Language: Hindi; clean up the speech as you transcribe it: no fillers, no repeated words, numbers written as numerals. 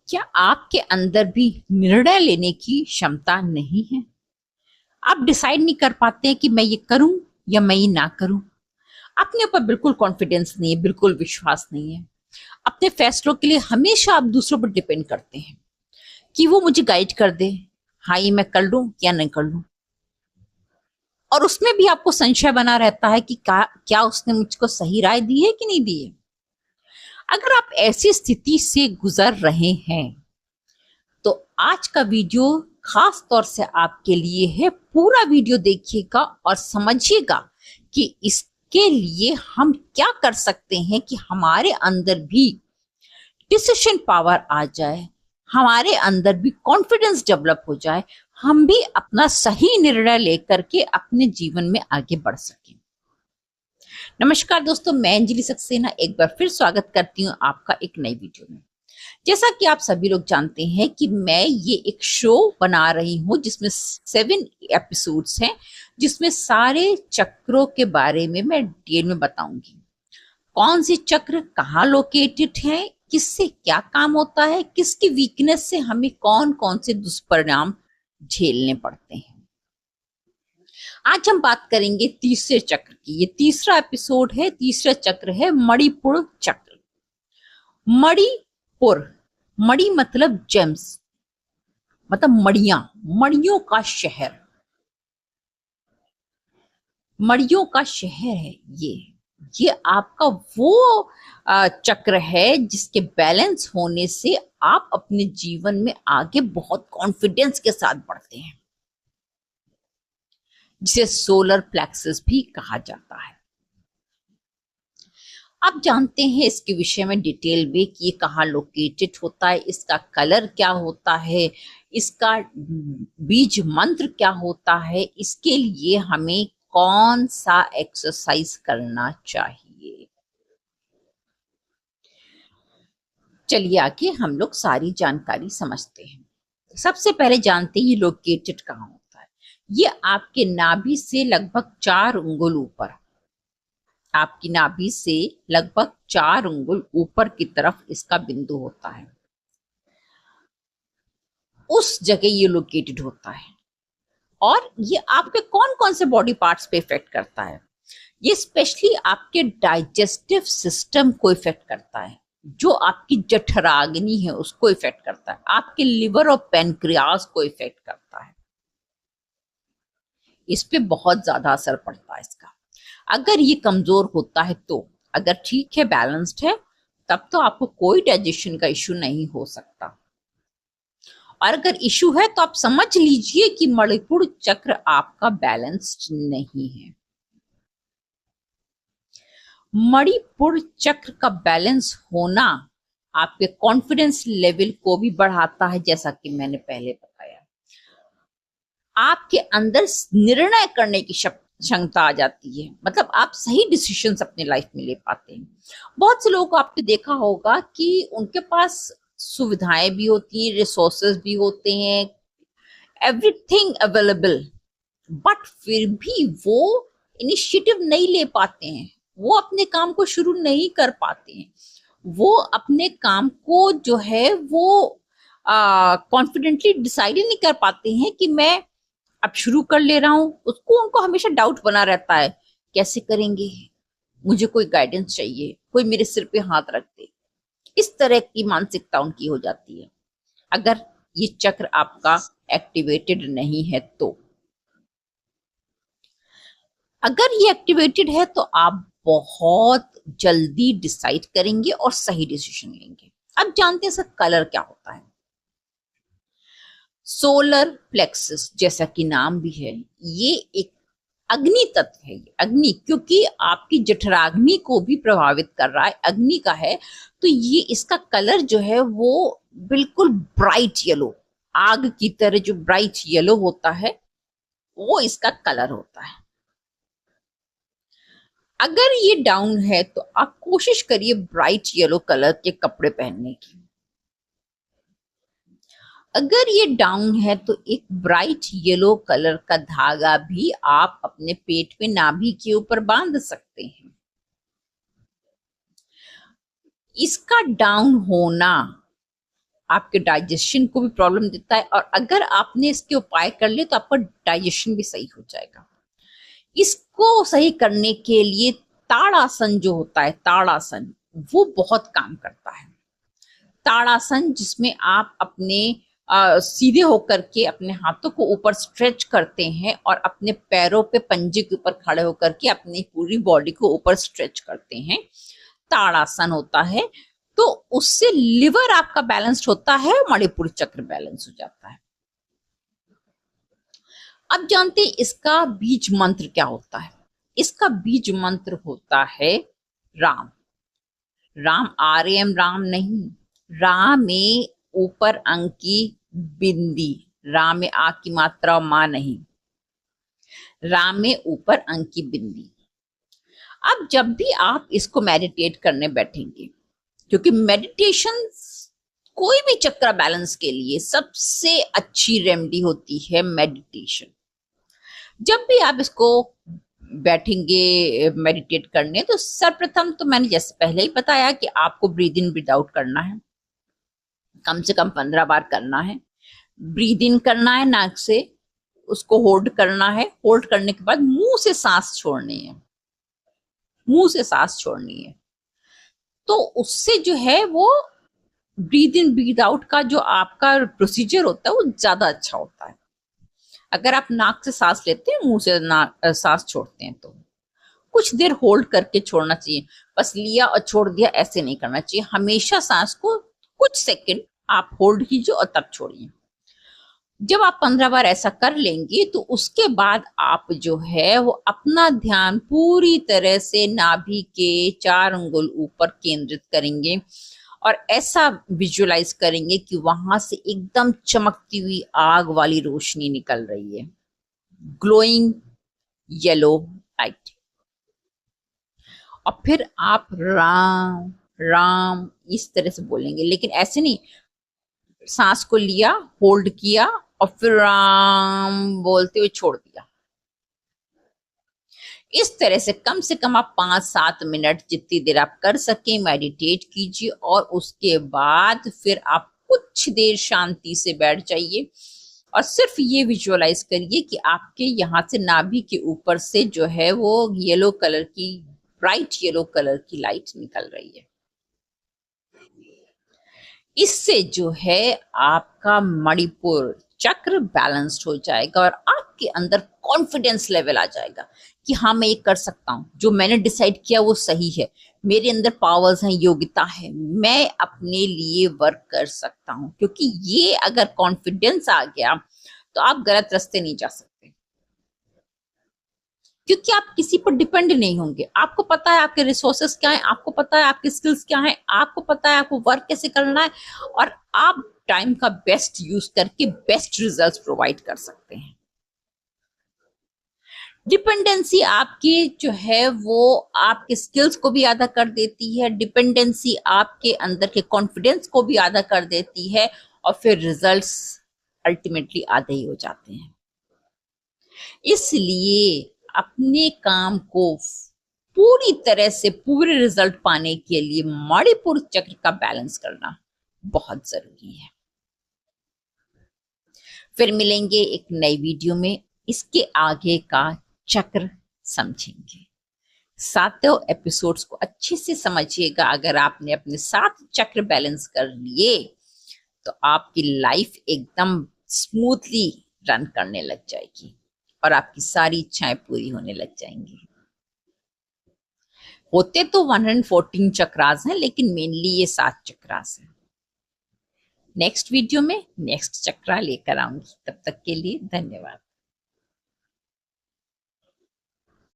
क्या आपके अंदर भी निर्णय लेने की क्षमता नहीं है? आप डिसाइड नहीं कर पाते हैं कि मैं ये करूं या मैं ये ना करूं। अपने ऊपर बिल्कुल कॉन्फिडेंस नहीं है, बिल्कुल विश्वास नहीं है। अपने फैसलों के लिए हमेशा आप दूसरों पर डिपेंड करते हैं कि वो मुझे गाइड कर दे। हाँ, ये मैं कर लूं या नहीं कर लूं। और उसमें भी आपको संशय बना रहता है कि क्या उसने मुझको सही राय दी है कि नहीं दी है। अगर आप ऐसी स्थिति से गुजर रहे हैं तो आज का वीडियो खास तौर से आपके लिए है। पूरा वीडियो देखिएगा और समझिएगा कि इसके लिए हम क्या कर सकते हैं कि हमारे अंदर भी डिसीजन पावर आ जाए, हमारे अंदर भी कॉन्फिडेंस डेवलप हो जाए, हम भी अपना सही निर्णय लेकर के अपने जीवन में आगे बढ़ सकें। नमस्कार दोस्तों, मैं अंजलि सक्सेना एक बार फिर स्वागत करती हूँ आपका एक नई वीडियो में। जैसा कि आप सभी लोग जानते हैं कि मैं ये एक शो बना रही हूँ जिसमें 7 एपिसोड्स हैं, जिसमें सारे चक्रों के बारे में मैं डिटेल में बताऊंगी। कौन से चक्र कहाँ लोकेटेड है, किससे क्या काम होता है, किसकी वीकनेस से हमें कौन कौन से दुष्परिणाम झेलने पड़ते हैं। आज हम बात करेंगे तीसरे चक्र की। ये तीसरा एपिसोड है। तीसरा चक्र है मणिपुर चक्र। मणिपुर, मणि मतलब जेम्स, मतलब मणियां, मणियों का शहर। मणियों का शहर है ये आपका वो चक्र है जिसके बैलेंस होने से आप अपने जीवन में आगे बहुत कॉन्फिडेंस के साथ बढ़ते हैं, जिसे सोलर प्लेक्सस भी कहा जाता है। आप जानते हैं इसके विषय में डिटेल में कि ये कहाँ लोकेटेड होता है, इसका कलर क्या होता है, इसका बीज मंत्र क्या होता है, इसके लिए हमें कौन सा एक्सरसाइज करना चाहिए। चलिए आगे हम लोग सारी जानकारी समझते हैं। सबसे पहले जानते हैं ये लोकेटेड कहाँ होता है। ये आपके नाभि से लगभग 4 उंगल ऊपर, आपकी नाभि से लगभग 4 उंगल ऊपर की तरफ इसका बिंदु होता है। उस जगह ये लोकेटेड होता है। और ये आपके कौन कौन से बॉडी पार्ट्स पे इफेक्ट करता है? ये स्पेशली आपके डाइजेस्टिव सिस्टम को इफेक्ट करता है, जो आपकी जठराग्नि है उसको इफेक्ट करता है, आपके लिवर और पेनक्रियास को इफेक्ट करता है। इस पे बहुत ज्यादा असर पड़ता है इसका। अगर ये कमजोर होता है तो, अगर ठीक है, बैलेंस्ड है, तब तो आपको कोई डाइजेशन का इश्यू नहीं हो सकता। और अगर इश्यू है तो आप समझ लीजिए कि मणिपुर चक्र आपका बैलेंस्ड नहीं है। मणिपुर चक्र का बैलेंस होना आपके कॉन्फिडेंस लेवल को भी बढ़ाता है, जैसा कि मैंने पहले बताया। आपके अंदर निर्णय करने की क्षमता आ जाती है, मतलब आप सही डिसीजंस अपने लाइफ में ले पाते हैं। बहुत से लोगों को आपने देखा होगा कि उनके पास सुविधाएं भी होती हैं, रिसोर्सेज भी होते हैं, एवरीथिंग अवेलेबल, बट फिर भी वो इनिशिएटिव नहीं ले पाते हैं, वो अपने काम को शुरू नहीं कर पाते हैं, वो अपने काम को जो है वो कॉन्फिडेंटली डिसाइड नहीं कर पाते हैं कि मैं अब शुरू कर ले रहा हूं। उसको उनको हमेशा डाउट बना रहता है, कैसे करेंगे, मुझे कोई गाइडेंस चाहिए, कोई मेरे सिर पे हाथ रख दे। इस तरह की मानसिकता उनकी हो जाती है अगर ये चक्र आपका एक्टिवेटेड नहीं है तो। अगर ये एक्टिवेटेड है तो आप बहुत जल्दी डिसाइड करेंगे और सही डिसीजन लेंगे। अब जानते हैं इसका कलर क्या होता है। सोलर प्लेक्सस, जैसा कि नाम भी है, ये एक अग्नि तत्व है। ये अग्नि, क्योंकि आपकी जठराग्नि को भी प्रभावित कर रहा है, अग्नि का है, तो ये इसका कलर जो है वो बिल्कुल ब्राइट येलो, आग की तरह जो ब्राइट येलो होता है वो इसका कलर होता है। अगर ये डाउन है तो आप कोशिश करिए ब्राइट येलो कलर के कपड़े पहनने की। अगर ये डाउन है तो एक ब्राइट येलो कलर का धागा भी आप अपने पेट पे, नाभि के ऊपर बांध सकते हैं। इसका डाउन होना आपके डाइजेशन को भी प्रॉब्लम देता है, और अगर आपने इसके उपाय कर लिए तो आपका डाइजेशन भी सही हो जाएगा। इसको सही करने के लिए ताड़ासन जो होता है, ताड़ासन, वो बहुत काम करता है। ताड़ासन जिसमें आप अपने सीधे होकर के अपने हाथों को ऊपर स्ट्रेच करते हैं और अपने पैरों पे पंजे के ऊपर खड़े होकर के अपनी पूरी बॉडी को ऊपर स्ट्रेच करते हैं, ताड़ासन होता है। तो उससे लिवर आपका बैलेंस्ड होता है, मणिपुर चक्र बैलेंस हो जाता है। अब जानते हैं इसका बीज मंत्र क्या होता है। इसका बीज मंत्र होता है राम। राम RAM राम नहीं, राम में ऊपर अंक की बिंदी, राम में आ की मात्रा मां नहीं, राम में ऊपर अंक की बिंदी। अब जब भी आप इसको मेडिटेट करने बैठेंगे, क्योंकि मेडिटेशन कोई भी चक्र बैलेंस के लिए सबसे अच्छी रेमेडी होती है मेडिटेशन। जब भी आप इसको बैठेंगे मेडिटेट करने, तो सर्वप्रथम तो मैंने जैसे पहले ही बताया कि आपको ब्रीद इन ब्रीद आउट करना है, कम से कम 15 बार करना है। ब्रीद इन करना है नाक से, उसको होल्ड करना है, होल्ड करने के बाद मुंह से सांस छोड़नी है, मुंह से सांस छोड़नी है। तो उससे जो है वो ब्रीद इन ब्रीद आउट का जो आपका प्रोसीजर होता है वो ज्यादा अच्छा होता है। अगर आप नाक से सांस लेते हैं, मुंह से सांस छोड़ते हैं, तो कुछ देर होल्ड करके छोड़ना चाहिए। बस लिया और छोड़ दिया ऐसे नहीं करना चाहिए। हमेशा सांस को कुछ सेकंड आप होल्ड कीजिए और तब छोड़िए। जब आप 15 बार ऐसा कर लेंगे तो उसके बाद आप जो है वो अपना ध्यान पूरी तरह से नाभि के 4 अंगुल ऊपर केंद्रित करेंगे और ऐसा विजुअलाइज करेंगे कि वहां से एकदम चमकती हुई आग वाली रोशनी निकल रही है, ग्लोइंग येलो लाइट। और फिर आप राम राम इस तरह से बोलेंगे, लेकिन ऐसे नहीं, सांस को लिया, होल्ड किया और फिर राम बोलते हुए छोड़ दिया। इस तरह से कम आप 5-7 मिनट जितनी देर आप कर सके मेडिटेट कीजिए, और उसके बाद फिर आप कुछ देर शांति से बैठ जाइए और सिर्फ ये विजुअलाइज करिए कि आपके यहाँ से नाभि के ऊपर से जो है वो येलो कलर की, ब्राइट येलो कलर की लाइट निकल रही है। इससे जो है आपका मणिपुर चक्र बैलेंस्ड हो जाएगा और आपके अंदर कॉन्फिडेंस लेवल आ जाएगा कि हाँ मैं ये कर सकता हूँ, जो मैंने डिसाइड किया वो सही है, मेरे अंदर पावर्स हैं, योग्यता है, मैं अपने लिए वर्क कर सकता हूँ। क्योंकि ये अगर कॉन्फिडेंस आ गया तो आप गलत रास्ते नहीं जा सकते, क्योंकि आप किसी पर डिपेंड नहीं होंगे। आपको पता है आपके रिसोर्सेस क्या है, आपको पता है आपके स्किल्स क्या है, आपको पता है आपको वर्क कैसे करना है, और आप टाइम का बेस्ट यूज करके बेस्ट रिजल्ट्स प्रोवाइड कर सकते हैं। डिपेंडेंसी आपकी जो है वो आपके स्किल्स को भी आधा कर देती है, डिपेंडेंसी आपके अंदर के कॉन्फिडेंस को भी आधा कर देती है, और फिर रिजल्ट्स अल्टीमेटली आधे ही हो जाते हैं। इसलिए अपने काम को पूरी तरह से पूरे रिजल्ट पाने के लिए मणिपुर चक्र का बैलेंस करना बहुत जरूरी है। फिर मिलेंगे एक नई वीडियो में, इसके आगे का चक्र समझेंगे। सातों एपिसोड्स को अच्छे से समझिएगा। अगर आपने अपने 7 चक्र बैलेंस कर लिए तो आपकी लाइफ एकदम स्मूथली रन करने लग जाएगी और आपकी सारी इच्छाएं पूरी होने लग जाएंगी। होते तो 114 चक्रास हैं, लेकिन मेनली ये 7 चक्रास हैं। नेक्स्ट वीडियो में नेक्स्ट चक्रा लेकर आऊंगी। तब तक के लिए धन्यवाद।